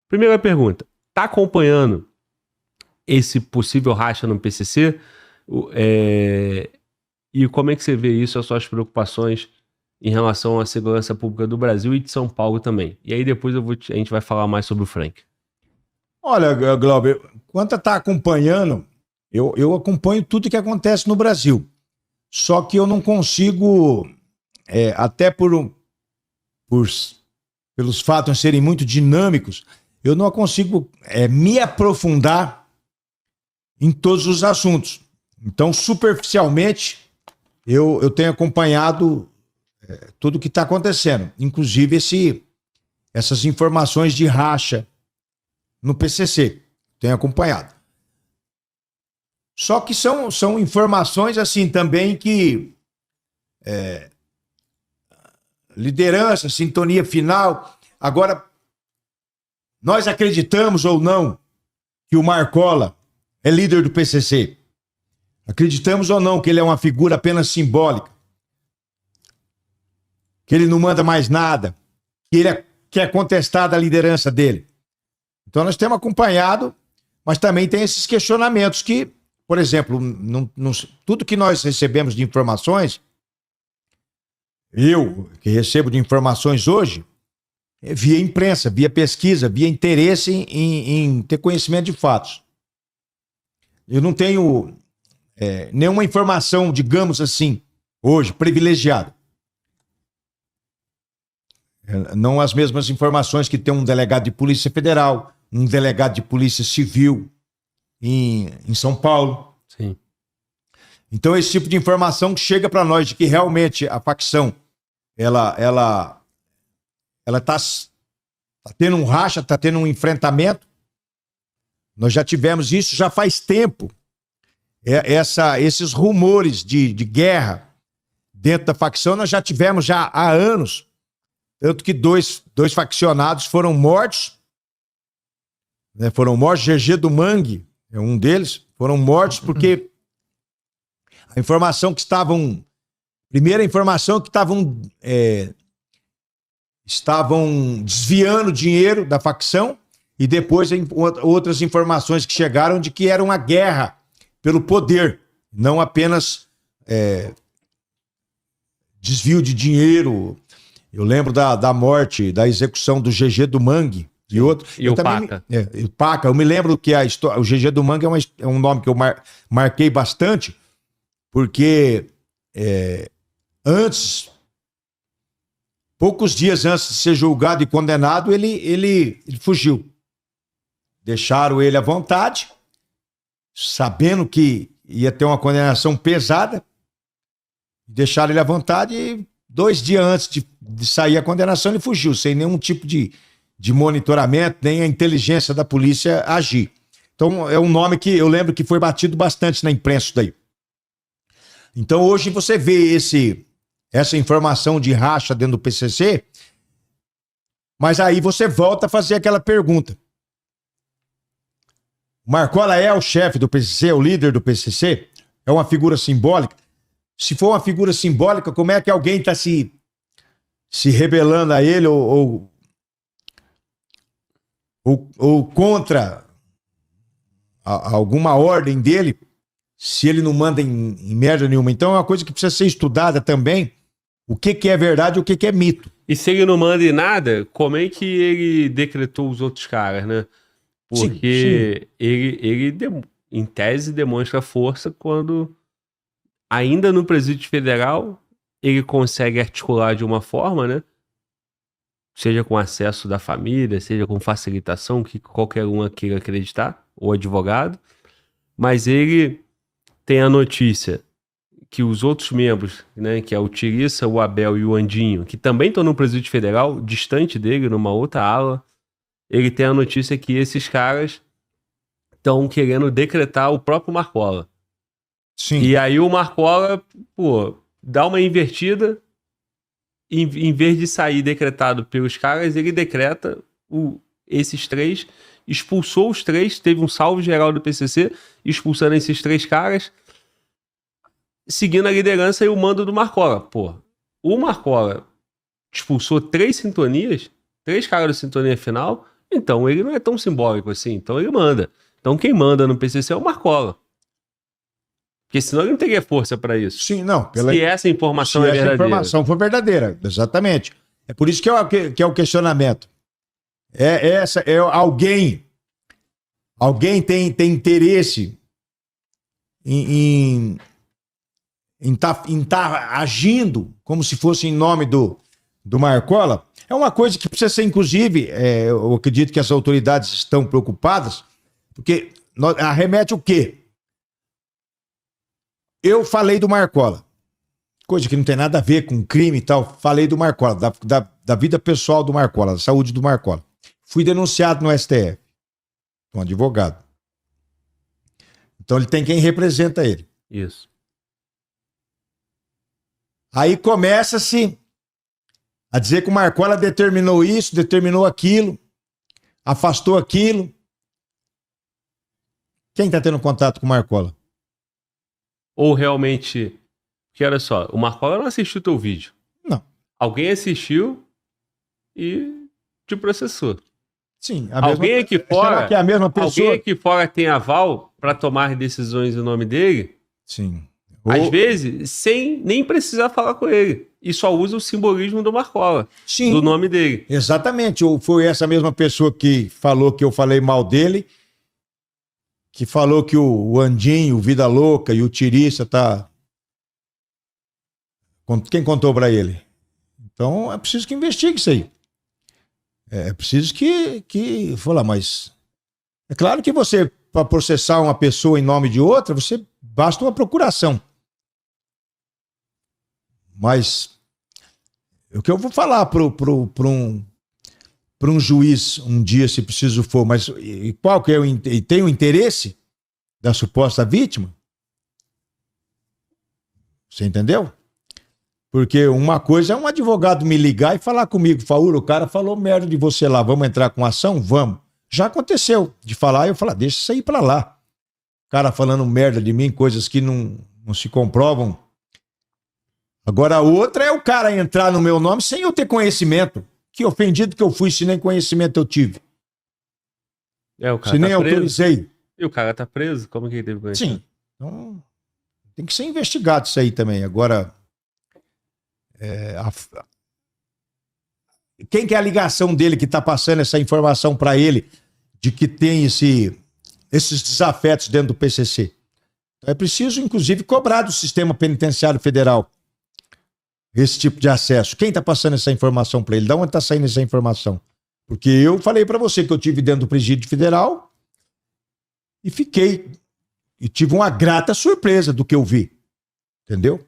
Primeira pergunta, tá acompanhando esse possível racha no PCC? E como é que você vê isso, as suas preocupações em relação à segurança pública do Brasil e de São Paulo também? E aí depois a gente vai falar mais sobre o Frank. Olha, Glauber, quanto a estar acompanhando, eu acompanho tudo que acontece no Brasil. Só que eu não consigo, até pelos fatos serem muito dinâmicos, eu não consigo me aprofundar em todos os assuntos. Então, superficialmente, eu tenho acompanhado tudo o que está acontecendo, inclusive essas informações de racha no PCC. Tenho acompanhado. Só que são informações assim também que liderança, sintonia final. Agora, nós acreditamos ou não que o Marcola é líder do PCC? Acreditamos ou não que ele é uma figura apenas simbólica? Que ele não manda mais nada? Que ele quer contestar a liderança dele? Então nós temos acompanhado, mas também tem esses questionamentos que, por exemplo, tudo que nós recebemos de informações, eu que recebo de informações hoje, via imprensa, via pesquisa, via interesse em ter conhecimento de fatos. Eu não tenho nenhuma informação, digamos assim, hoje, privilegiada. Não as mesmas informações que tem um delegado de Polícia Federal, um delegado de Polícia Civil em São Paulo. Sim. Então esse tipo de informação que chega para nós de que realmente a facção ela tá tendo um racha, tá tendo um enfrentamento. Nós já tivemos isso já faz tempo. Esses rumores de guerra dentro da facção nós já tivemos já há anos. Tanto que dois faccionados foram mortos. Foram mortos, GG do Mangue é um deles. Foram mortos porque a informação que estavam... Primeira informação que estavam desviando dinheiro da facção e depois outras informações que chegaram de que era uma guerra pelo poder, não apenas desvio de dinheiro. Eu lembro da morte, da execução do GG do Mangue e outro. E o Paca. O Paca. Eu me lembro que o GG do Mangue é um nome que eu marquei bastante, porque poucos dias antes de ser julgado e condenado, ele fugiu. Deixaram ele à vontade, sabendo que ia ter uma condenação pesada, deixaram ele à vontade e 2 dias antes de sair a condenação ele fugiu, sem nenhum tipo de monitoramento, nem a inteligência da polícia agir. Então é um nome que eu lembro que foi batido bastante na imprensa isso daí. Então hoje você vê essa informação de racha dentro do PCC, mas aí você volta a fazer aquela pergunta. Marcola é o chefe do PCC, o líder do PCC? É uma figura simbólica? Se for uma figura simbólica, como é que alguém está se rebelando a ele ou contra alguma ordem dele, se ele não manda em merda nenhuma? Então é uma coisa que precisa ser estudada também, o que é verdade e o que é mito. E se ele não manda em nada, como é que ele decretou os outros caras, né? Porque sim. Ele, em tese, demonstra força quando, ainda no Presídio Federal, ele consegue articular de uma forma, né? Seja com acesso da família, seja com facilitação, que qualquer um queira acreditar, ou advogado. Mas ele tem a notícia que os outros membros, né, que é o Tiriça, o Abel e o Andinho, que também estão no Presídio Federal, distante dele, numa outra ala, ele tem a notícia que esses caras estão querendo decretar o próprio Marcola. Sim. E aí o Marcola, dá uma invertida, em vez de sair decretado pelos caras, ele decreta esses 3, expulsou os 3, teve um salve geral do PCC, expulsando esses 3 caras, seguindo a liderança e o mando do Marcola. O Marcola expulsou 3 sintonias, 3 caras da sintonia final, Então ele não é tão simbólico assim. Então ele manda. Então quem manda no PCC é o Marcola. Porque senão ele não teria força para isso. Sim, não. Se essa informação é verdadeira. Se essa informação for verdadeira, exatamente. É por isso que é o questionamento. Alguém tem interesse em tá agindo como se fosse em nome do Marcola. É uma coisa que precisa ser, inclusive, eu acredito que as autoridades estão preocupadas, porque arremete o quê? Eu falei do Marcola, coisa que não tem nada a ver com crime e tal, falei do Marcola, da vida pessoal do Marcola, da saúde do Marcola. Fui denunciado no STF, um advogado. Então ele tem quem representa ele. Isso. Aí começa-se a dizer que o Marcola determinou isso, determinou aquilo, afastou aquilo. Quem está tendo contato com o Marcola? Ou realmente... Porque olha só, o Marcola não assistiu o teu vídeo. Não. Alguém assistiu e te processou. Sim. Alguém aqui fora... Será que é a mesma pessoa? Alguém aqui fora tem aval para tomar decisões em nome dele? Sim. Às vezes, sem nem precisar falar com ele. E só usa o simbolismo do Marcola. Sim. Do nome dele. Exatamente. Ou foi essa mesma pessoa que falou que eu falei mal dele, que falou que o Andinho, o Vida Louca e o Tirissa tá... Quem contou para ele? Então é preciso que investigue isso aí. É preciso que... Falar, mas... É claro que você, para processar uma pessoa em nome de outra, você basta uma procuração. Mas o que eu vou falar para um juiz um dia, se preciso for, mas qual que é e tem o interesse da suposta vítima? Você entendeu? Porque uma coisa é um advogado me ligar e falar comigo, Fauro, o cara falou merda de você lá, vamos entrar com ação? Vamos. Já aconteceu de falar, eu falar, deixa isso aí pra lá. O cara falando merda de mim, coisas que não se comprovam. Agora a outra é o cara entrar no meu nome sem eu ter conhecimento. Que ofendido que eu fui se nem conhecimento eu tive. O cara se nem tá preso. autorizei. E o cara tá preso? Como que ele teve conhecimento? Sim. Então, tem que ser investigado isso aí também. Agora, quem que é a ligação dele que tá passando essa informação para ele de que tem esses desafetos dentro do PCC? É preciso, inclusive, cobrar do sistema penitenciário federal esse tipo de acesso. Quem está passando essa informação para ele? De onde está saindo essa informação? Porque eu falei para você que eu tive dentro do presídio federal e tive uma grata surpresa do que eu vi. Entendeu?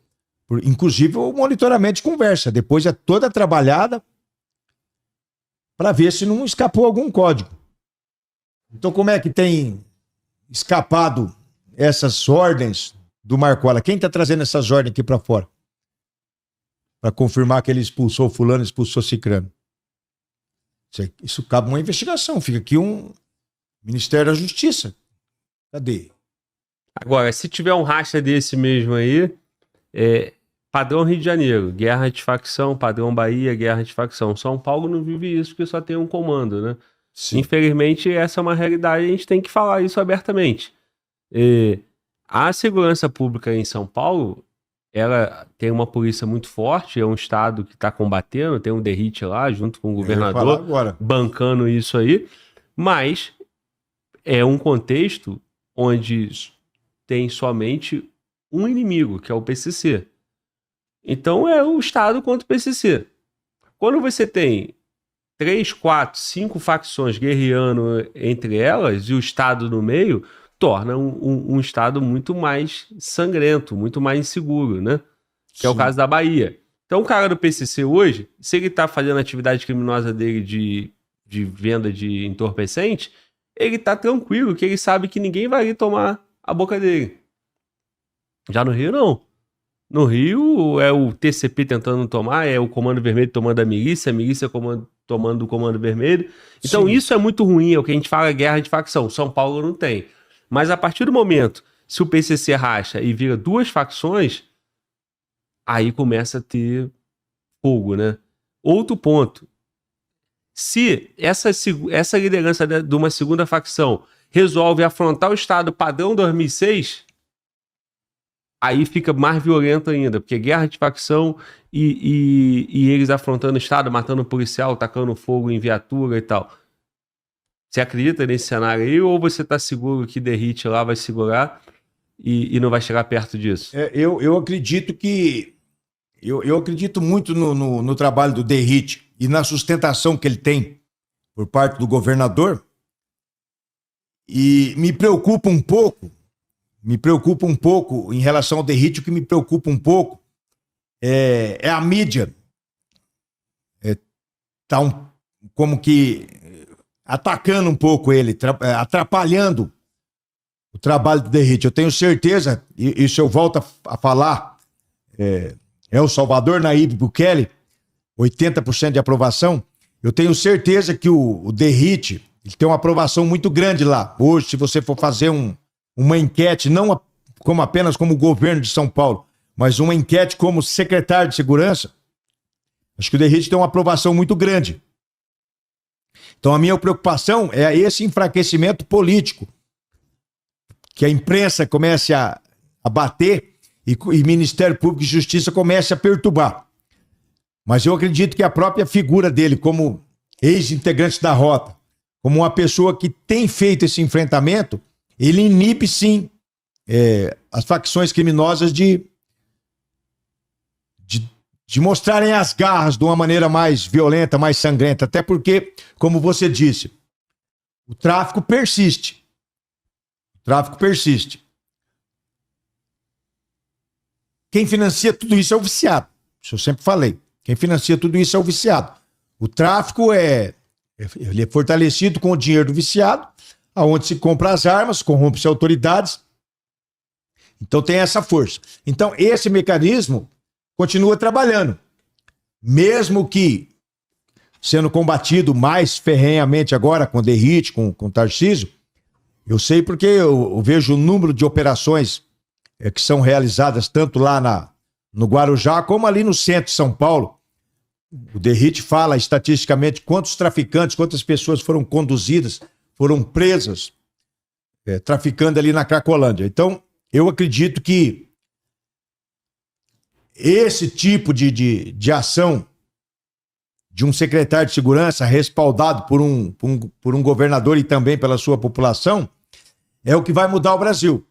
Inclusive o monitoramento de conversa. Depois é toda trabalhada para ver se não escapou algum código. Então como é que tem escapado essas ordens do Marcola? Quem está trazendo essas ordens aqui para fora? Para confirmar que ele expulsou fulano, expulsou cicrano. Isso cabe uma investigação. Fica aqui um Ministério da Justiça. Cadê? Agora, se tiver um racha desse mesmo aí, padrão Rio de Janeiro, guerra de facção, padrão Bahia, guerra de facção. São Paulo não vive isso porque só tem um comando, né? Sim. Infelizmente, essa é uma realidade, a gente tem que falar isso abertamente. A segurança pública em São Paulo, ela tem uma polícia muito forte, é um estado que está combatendo, tem um derrite lá, junto com o governador, bancando isso aí, mas é um contexto onde tem somente um inimigo, que é o PCC. Então é o estado contra o PCC. Quando você tem 3, 4, 5 facções guerreando entre elas e o estado no meio, torna um estado muito mais sangrento, muito mais inseguro, né? Que é o caso da Bahia. Então o cara do PCC hoje, se ele tá fazendo a atividade criminosa dele de venda de entorpecente, ele tá tranquilo, que ele sabe que ninguém vai ali tomar a boca dele. Já no Rio, não. No Rio é o TCP tentando tomar, é o Comando Vermelho tomando a milícia tomando o Comando Vermelho. Então sim, isso é muito ruim, é o que a gente fala guerra de facção. São Paulo não tem. Mas a partir do momento, se o PCC racha e vira 2 facções, aí começa a ter fogo, né? Outro ponto. Se essa liderança de uma segunda facção resolve afrontar o Estado padrão 2006, aí fica mais violento ainda, porque guerra de facção e eles afrontando o Estado, matando policial, tacando fogo em viatura e tal. Você acredita nesse cenário aí, ou você tá seguro que Derrite lá vai segurar e não vai chegar perto disso? Eu acredito que... Eu acredito muito no trabalho do Derrite e na sustentação que ele tem por parte do governador. E me preocupa um pouco em relação ao Derrite, o que me preocupa um pouco é a mídia. Como que atacando um pouco ele, atrapalhando o trabalho do Derrite. Eu tenho certeza, e isso eu volto a falar, o Salvador Nayib Bukele, 80% de aprovação. Eu tenho certeza que o Derrite ele tem uma aprovação muito grande lá. Hoje, se você for fazer uma enquete, não apenas como governo de São Paulo, mas uma enquete como secretário de Segurança, acho que o Derrite tem uma aprovação muito grande. Então, a minha preocupação é esse enfraquecimento político, que a imprensa comece a bater e Ministério Público e Justiça comece a perturbar. Mas eu acredito que a própria figura dele, como ex-integrante da Rota, como uma pessoa que tem feito esse enfrentamento, ele inibe, sim, as facções criminosas de mostrarem as garras de uma maneira mais violenta, mais sangrenta. Até porque, como você disse, o tráfico persiste. Quem financia tudo isso é o viciado. Isso eu sempre falei. Quem financia tudo isso é o viciado. O tráfico ele é fortalecido com o dinheiro do viciado, aonde se compra as armas, corrompe-se autoridades. Então tem essa força. Então esse mecanismo continua trabalhando. Mesmo que sendo combatido mais ferrenhamente agora com Derrite, com Tarcísio, eu sei porque eu vejo o número de operações que são realizadas tanto lá no Guarujá como ali no centro de São Paulo. O Derrite fala estatisticamente quantos traficantes, quantas pessoas foram conduzidas, foram presas, traficando ali na Cracolândia. Então, eu acredito que esse tipo de ação de um secretário de segurança respaldado por um governador e também pela sua população é o que vai mudar o Brasil.